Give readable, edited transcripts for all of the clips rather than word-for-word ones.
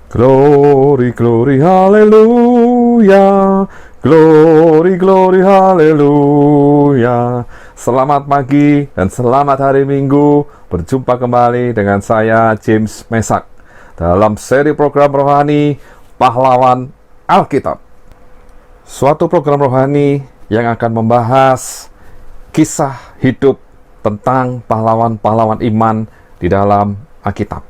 Glory, glory, haleluya. Glory, glory, haleluya. Selamat pagi dan selamat hari Minggu. Berjumpa kembali dengan saya, James Mesak, dalam seri program rohani Pahlawan Alkitab. Suatu program rohani yang akan membahas kisah hidup tentang pahlawan-pahlawan iman di dalam Alkitab.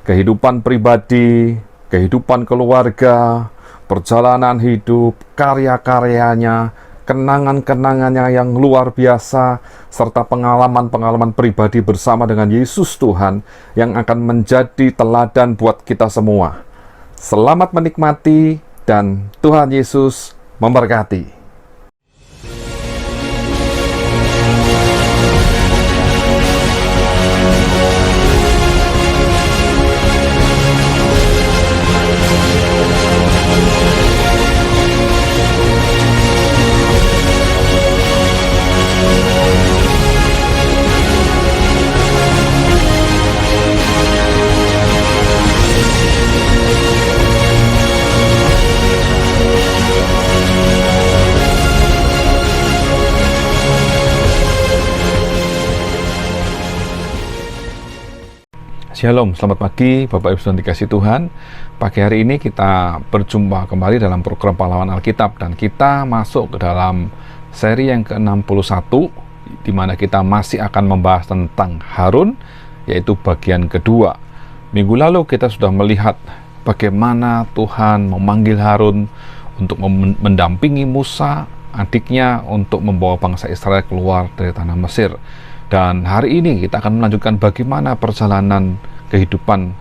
Kehidupan pribadi, kehidupan keluarga, perjalanan hidup, karya-karyanya, kenangan-kenangannya yang luar biasa, serta pengalaman-pengalaman pribadi bersama dengan Yesus Tuhan yang akan menjadi teladan buat kita semua. Selamat menikmati dan Tuhan Yesus memberkati. Shalom, selamat pagi Bapak Ibu yang dikasihi Tuhan. Pagi hari ini kita berjumpa kembali dalam program Pahlawan Alkitab, dan kita masuk ke dalam seri yang ke-61, di mana kita masih akan membahas tentang Harun, yaitu bagian kedua. Minggu lalu kita sudah melihat bagaimana Tuhan memanggil Harun untuk mendampingi Musa, adiknya, untuk membawa bangsa Israel keluar dari tanah Mesir. Dan hari ini kita akan melanjutkan bagaimana perjalanan kehidupan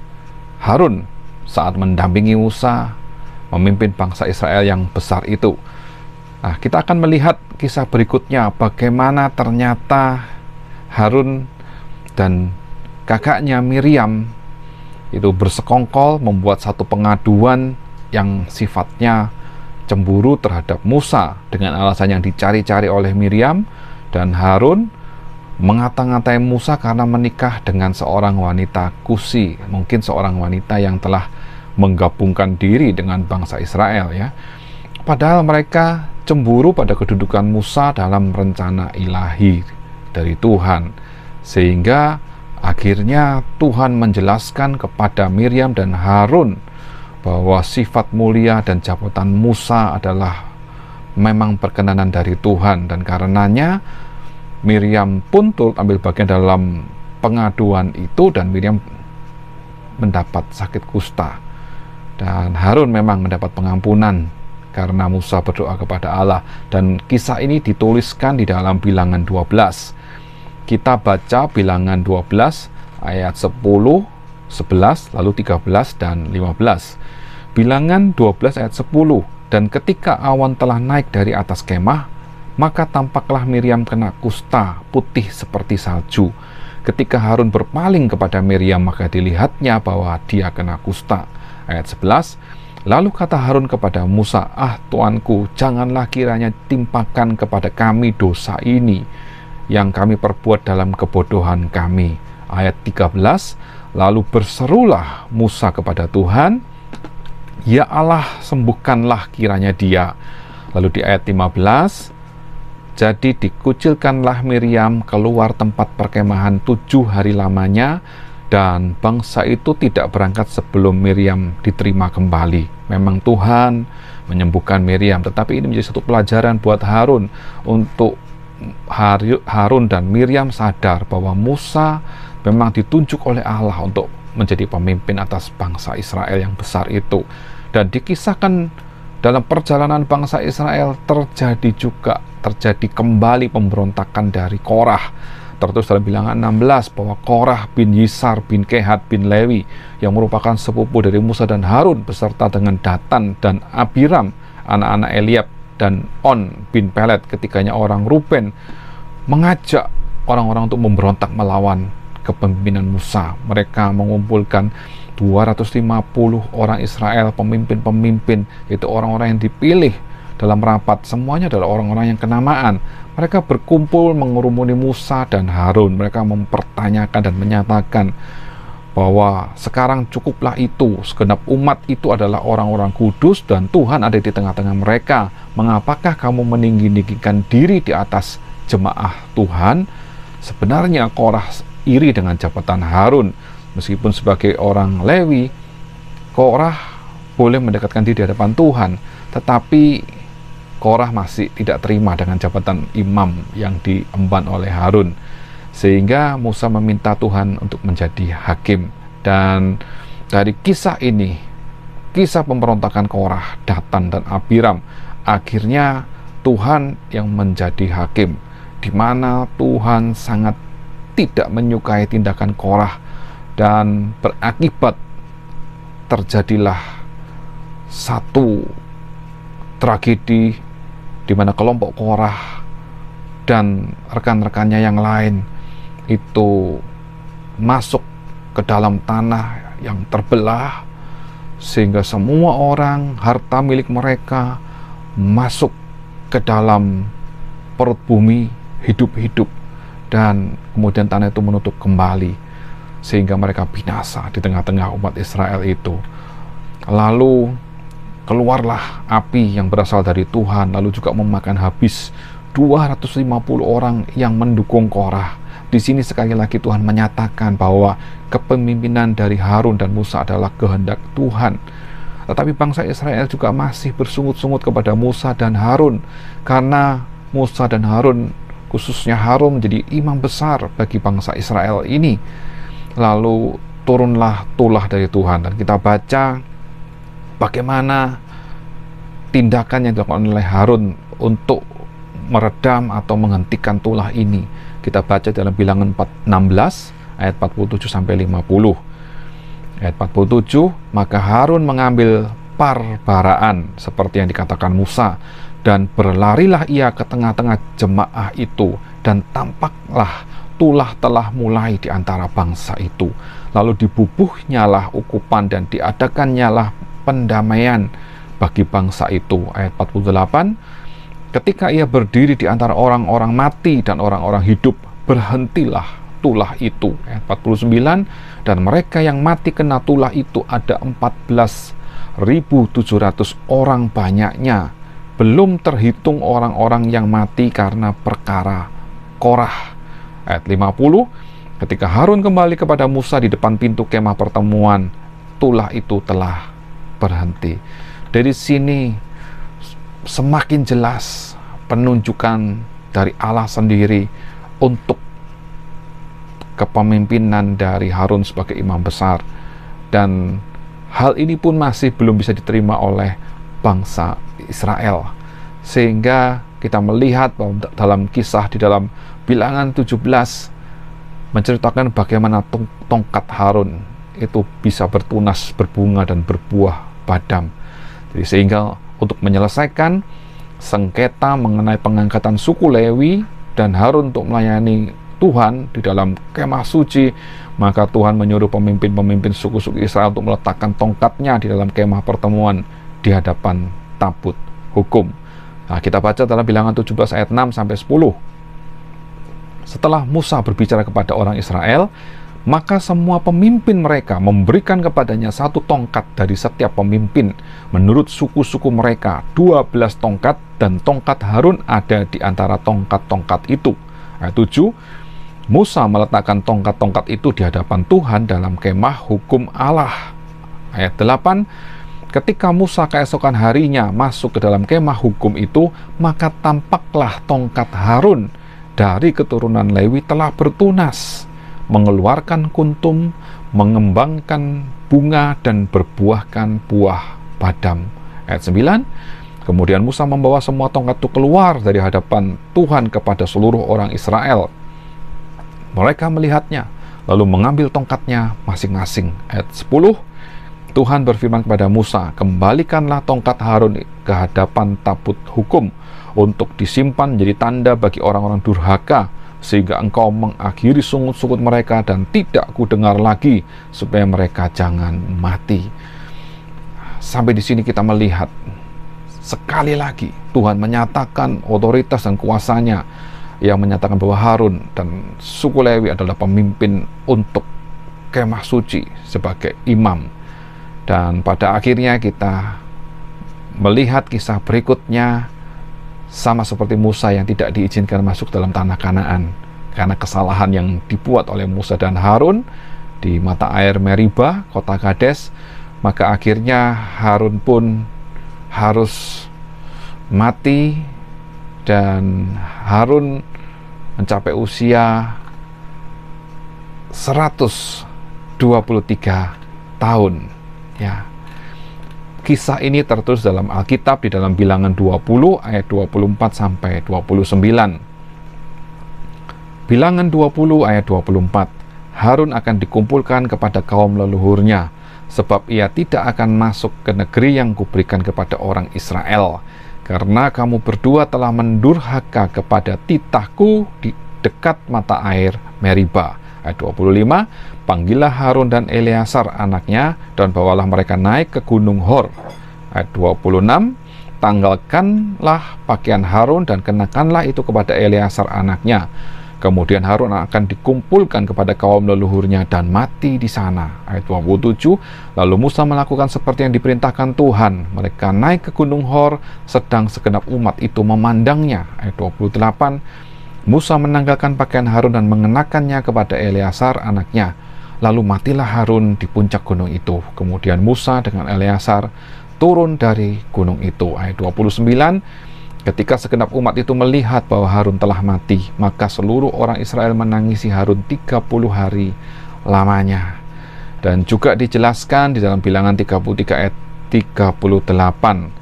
Harun saat mendampingi Musa memimpin bangsa Israel yang besar itu. Nah, kita akan melihat kisah berikutnya, bagaimana ternyata Harun dan kakaknya Miriam itu bersekongkol membuat satu pengaduan yang sifatnya cemburu terhadap Musa dengan alasan yang dicari-cari oleh Miriam, dan Harun mengata-ngatai Musa karena menikah dengan seorang wanita Kusi, mungkin seorang wanita yang telah menggabungkan diri dengan bangsa Israel, ya. Padahal mereka cemburu pada kedudukan Musa dalam rencana ilahi dari Tuhan, sehingga akhirnya Tuhan menjelaskan kepada Miriam dan Harun bahwa sifat mulia dan jabatan Musa adalah memang perkenanan dari Tuhan, dan karenanya Miriam pun turut ambil bagian dalam pengaduan itu, dan Miriam mendapat sakit kusta, dan Harun memang mendapat pengampunan karena Musa berdoa kepada Allah. Dan kisah ini dituliskan di dalam Bilangan 12. Kita baca Bilangan 12 ayat 10, 11, lalu 13 dan 15. Bilangan 12 ayat 10. Dan ketika awan telah naik dari atas kemah, maka tampaklah Miriam kena kusta putih seperti salju. Ketika Harun berpaling kepada Miriam, maka dilihatnya bahwa dia kena kusta. Ayat 11. Lalu kata Harun kepada Musa, Tuanku, janganlah kiranya timpakan kepada kami dosa ini yang kami perbuat dalam kebodohan kami. Ayat 13. Lalu berserulah Musa kepada Tuhan, Ya Allah, sembuhkanlah kiranya dia. Lalu di ayat 15, jadi dikucilkanlah Miriam keluar tempat perkemahan 7 hari lamanya, dan bangsa itu tidak berangkat sebelum Miriam diterima kembali. Memang Tuhan menyembuhkan Miriam, tetapi ini menjadi satu pelajaran buat Harun, untuk Harun dan Miriam sadar bahwa Musa memang ditunjuk oleh Allah untuk menjadi pemimpin atas bangsa Israel yang besar itu. Dan dikisahkan dalam perjalanan bangsa Israel terjadi kembali pemberontakan dari Korah. Tertulis dalam Bilangan 16 bahwa Korah bin Yisar bin Kehat bin Lewi, yang merupakan sepupu dari Musa dan Harun, beserta dengan Datan dan Abiram, anak-anak Eliab, dan On bin Pelet, ketiganya orang Ruben, mengajak orang-orang untuk memberontak melawan kepemimpinan Musa. Mereka mengumpulkan 250 orang Israel, pemimpin-pemimpin, yaitu orang-orang yang dipilih dalam rapat. Semuanya adalah orang-orang yang kenamaan. Mereka berkumpul mengurumuni Musa dan Harun. Mereka mempertanyakan dan menyatakan bahwa sekarang cukuplah itu, segenap umat itu adalah orang-orang kudus dan Tuhan ada di tengah-tengah mereka. Mengapakah kamu meninggi-ninggikan diri di atas jemaah Tuhan? Sebenarnya Korah iri dengan jabatan Harun. Meskipun sebagai orang Lewi, Korah boleh mendekatkan diri di hadapan Tuhan, tetapi Korah masih tidak terima dengan jabatan imam yang diemban oleh Harun. Sehingga Musa meminta Tuhan untuk menjadi hakim. Dan dari kisah ini, kisah pemberontakan Korah, Datan, dan Abiram, akhirnya Tuhan yang menjadi hakim, di mana Tuhan sangat tidak menyukai tindakan Korah, dan berakibat terjadilah satu tragedi di mana kelompok Korah dan rekan-rekannya yang lain itu masuk ke dalam tanah yang terbelah, sehingga semua orang, harta milik mereka masuk ke dalam perut bumi hidup-hidup, dan kemudian tanah itu menutup kembali sehingga mereka binasa di tengah-tengah umat Israel itu. Lalu keluarlah api yang berasal dari Tuhan, lalu juga memakan habis 250 orang yang mendukung Korah. Di sini sekali lagi Tuhan menyatakan bahwa kepemimpinan dari Harun dan Musa adalah kehendak Tuhan. Tetapi bangsa Israel juga masih bersungut-sungut kepada Musa dan Harun, karena Musa dan Harun, khususnya Harun, menjadi imam besar bagi bangsa Israel ini. Lalu turunlah tulah dari Tuhan, dan kita baca bagaimana tindakan yang dilakukan oleh Harun untuk meredam atau menghentikan tulah ini. Kita baca dalam Bilangan 16 ayat 47 sampai 50. Ayat 47, maka Harun mengambil parbaraan seperti yang dikatakan Musa, dan berlarilah ia ke tengah-tengah jemaah itu, dan tampaklah tulah telah mulai di antara bangsa itu. Lalu dibubuhnyalah ukupan dan diadakannyalah pendamaian bagi bangsa itu. Ayat 48, ketika ia berdiri di antara orang-orang mati dan orang-orang hidup, berhentilah tulah itu. Ayat 49, dan mereka yang mati kena tulah itu ada 14.700 orang banyaknya, belum terhitung orang-orang yang mati karena perkara Korah. Ayat 50, ketika Harun kembali kepada Musa di depan pintu kemah pertemuan, tulah itu telah berhenti. Dari sini semakin jelas penunjukan dari Allah sendiri untuk kepemimpinan dari Harun sebagai imam besar, dan hal ini pun masih belum bisa diterima oleh bangsa Israel, sehingga kita melihat bahwa dalam kisah di dalam Bilangan 17 menceritakan bagaimana tongkat Harun itu bisa bertunas, berbunga, dan berbuah padam. Jadi sehingga untuk menyelesaikan sengketa mengenai pengangkatan suku Lewi dan Harun untuk melayani Tuhan di dalam kemah suci, maka Tuhan menyuruh pemimpin-pemimpin suku-suku Israel untuk meletakkan tongkatnya di dalam kemah pertemuan di hadapan tabut hukum. Nah, kita baca dalam Bilangan 17 ayat 6 sampai 10. Setelah Musa berbicara kepada orang Israel, maka semua pemimpin mereka memberikan kepadanya satu tongkat dari setiap pemimpin menurut suku-suku mereka, 12 tongkat, dan tongkat Harun ada di antara tongkat-tongkat itu. Ayat 7, Musa meletakkan tongkat-tongkat itu di hadapan Tuhan dalam kemah hukum Allah. Ayat 8, ketika Musa keesokan harinya masuk ke dalam kemah hukum itu, maka tampaklah tongkat Harun dari keturunan Lewi telah bertunas, mengeluarkan kuntum, mengembangkan bunga, dan berbuahkan buah padam. Ayat 9, kemudian Musa membawa semua tongkat itu keluar dari hadapan Tuhan kepada seluruh orang Israel. Mereka melihatnya, lalu mengambil tongkatnya masing-masing. Ayat 10, Tuhan berfirman kepada Musa, kembalikanlah tongkat Harun ke hadapan tabut hukum, untuk disimpan menjadi tanda bagi orang-orang durhaka, sehingga engkau mengakhiri sungut-sungut mereka dan tidak kudengar lagi, supaya mereka jangan mati. Sampai di sini kita melihat sekali lagi Tuhan menyatakan otoritas dan kuasanya, yang menyatakan bahwa Harun dan suku Lewi adalah pemimpin untuk kemah suci sebagai imam. Dan pada akhirnya kita melihat kisah berikutnya, sama seperti Musa yang tidak diizinkan masuk dalam tanah Kanaan karena kesalahan yang dibuat oleh Musa dan Harun di mata air Meriba, kota Kades. Maka akhirnya Harun pun harus mati, dan Harun mencapai usia 123 tahun. Ya. Kisah ini tertulis dalam Alkitab di dalam Bilangan 20 ayat 24 sampai 29. Bilangan 20 ayat 24. Harun akan dikumpulkan kepada kaum leluhurnya, sebab ia tidak akan masuk ke negeri yang kuberikan kepada orang Israel, karena kamu berdua telah mendurhaka kepada titahku di dekat mata air Meriba. Ayat 25, panggillah Harun dan Eleazar anaknya, dan bawalah mereka naik ke gunung Hor. Ayat 26, tanggalkanlah pakaian Harun dan kenakanlah itu kepada Eleazar anaknya. Kemudian Harun akan dikumpulkan kepada kaum leluhurnya dan mati di sana. Ayat 27, lalu Musa melakukan seperti yang diperintahkan Tuhan. Mereka naik ke gunung Hor, sedang segenap umat itu memandangnya. Ayat 28, Musa menanggalkan pakaian Harun dan mengenakannya kepada Eleazar anaknya. Lalu matilah Harun di puncak gunung itu. Kemudian Musa dengan Eleazar turun dari gunung itu. Ayat 29, ketika segenap umat itu melihat bahwa Harun telah mati, maka seluruh orang Israel menangisi Harun 30 hari lamanya. Dan juga dijelaskan di dalam Bilangan 33 ayat 38.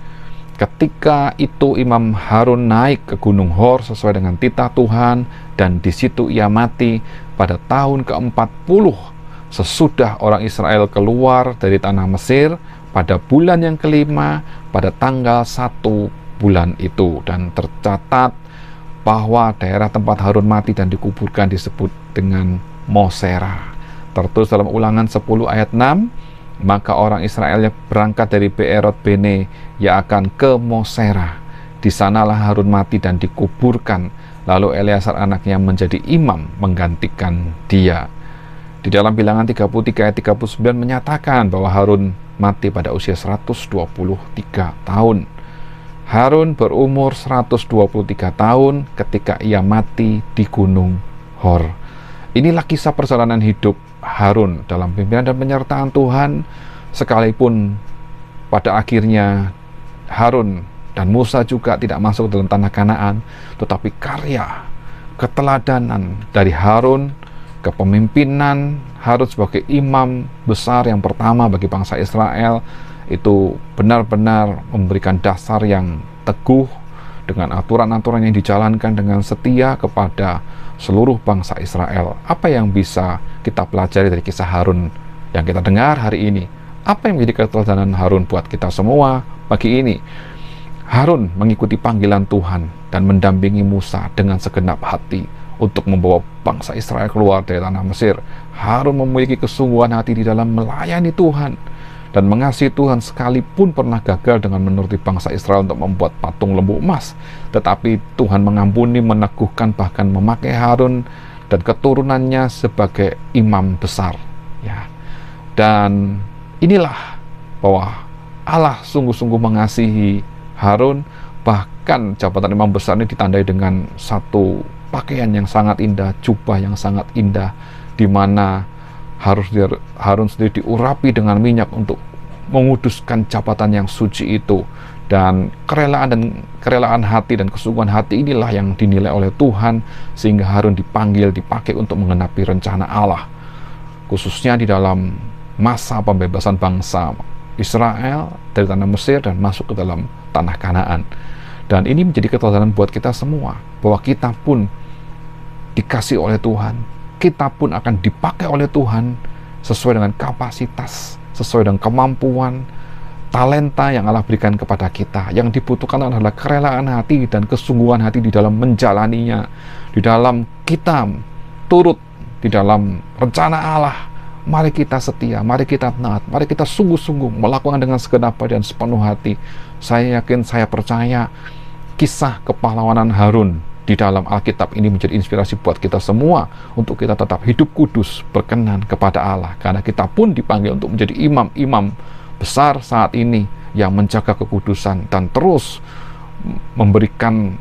Ketika itu Imam Harun naik ke gunung Hor sesuai dengan titah Tuhan, dan di situ ia mati pada tahun ke-40 sesudah orang Israel keluar dari tanah Mesir, pada bulan yang kelima, pada tanggal 1 bulan itu. Dan tercatat bahwa daerah tempat Harun mati dan dikuburkan disebut dengan Mosera. Tertulis dalam Ulangan 10 ayat 6, maka orang Israel berangkat dari Beerot Bene yang akan ke Mosera. Di sanalah Harun mati dan dikuburkan. Lalu Eleazar anaknya menjadi imam menggantikan dia. Di dalam Bilangan 33 ayat 39 menyatakan bahwa Harun mati pada usia 123 tahun. Harun berumur 123 tahun ketika ia mati di gunung Hor. Inilah kisah perjalanan hidup Harun dalam pimpinan dan penyertaan Tuhan, sekalipun pada akhirnya Harun dan Musa juga tidak masuk dalam tanah Kanaan, tetapi karya keteladanan dari Harun, kepemimpinan Harun sebagai imam besar yang pertama bagi bangsa Israel, itu benar-benar memberikan dasar yang teguh dengan aturan-aturan yang dijalankan dengan setia kepada seluruh bangsa Israel. Apa yang bisa kita pelajari dari kisah Harun yang kita dengar hari ini? Apa yang menjadi keteladanan Harun buat kita semua pagi ini? Harun mengikuti panggilan Tuhan dan mendampingi Musa dengan segenap hati untuk membawa bangsa Israel keluar dari tanah Mesir. Harun memiliki kesungguhan hati di dalam melayani Tuhan dan mengasihi Tuhan, sekalipun pernah gagal dengan menuruti bangsa Israel untuk membuat patung lembu emas. Tetapi Tuhan mengampuni, meneguhkan, bahkan memakai Harun dan keturunannya sebagai imam besar. Ya. Dan inilah bahwa Allah sungguh-sungguh mengasihi Harun. Bahkan jabatan imam besar ini ditandai dengan satu pakaian yang sangat indah, jubah yang sangat indah, di mana Harun sendiri diurapi dengan minyak untuk menguduskan jabatan yang suci itu. Dan kerelaan hati dan kesungguhan hati inilah yang dinilai oleh Tuhan, sehingga Harun dipanggil, dipakai untuk menggenapi rencana Allah, khususnya di dalam masa pembebasan bangsa Israel dari tanah Mesir dan masuk ke dalam tanah Kanaan. Dan ini menjadi keteladanan buat kita semua, bahwa kita pun dikasih oleh Tuhan, kita pun akan dipakai oleh Tuhan sesuai dengan kapasitas, sesuai dengan kemampuan, talenta yang Allah berikan kepada kita. Yang dibutuhkan adalah kerelaan hati dan kesungguhan hati di dalam menjalaninya, di dalam kita turut di dalam rencana Allah. Mari kita setia, mari kita taat, mari kita sungguh-sungguh melakukan dengan segenap hati dan sepenuh hati. Saya yakin, saya percaya kisah kepahlawanan Harun di dalam Alkitab ini menjadi inspirasi buat kita semua untuk kita tetap hidup kudus, berkenan kepada Allah, karena kita pun dipanggil untuk menjadi imam-imam besar saat ini yang menjaga kekudusan dan terus memberikan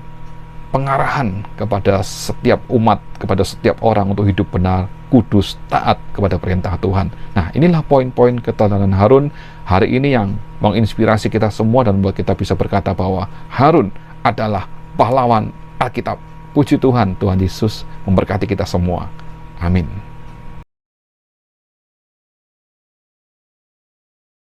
pengarahan kepada setiap umat, kepada setiap orang untuk hidup benar, kudus, taat kepada perintah Tuhan. Nah, inilah poin-poin keteladanan Harun hari ini yang menginspirasi kita semua dan membuat kita bisa berkata bahwa Harun adalah pahlawan Alkitab. Puji Tuhan, Tuhan Yesus memberkati kita semua. Amin.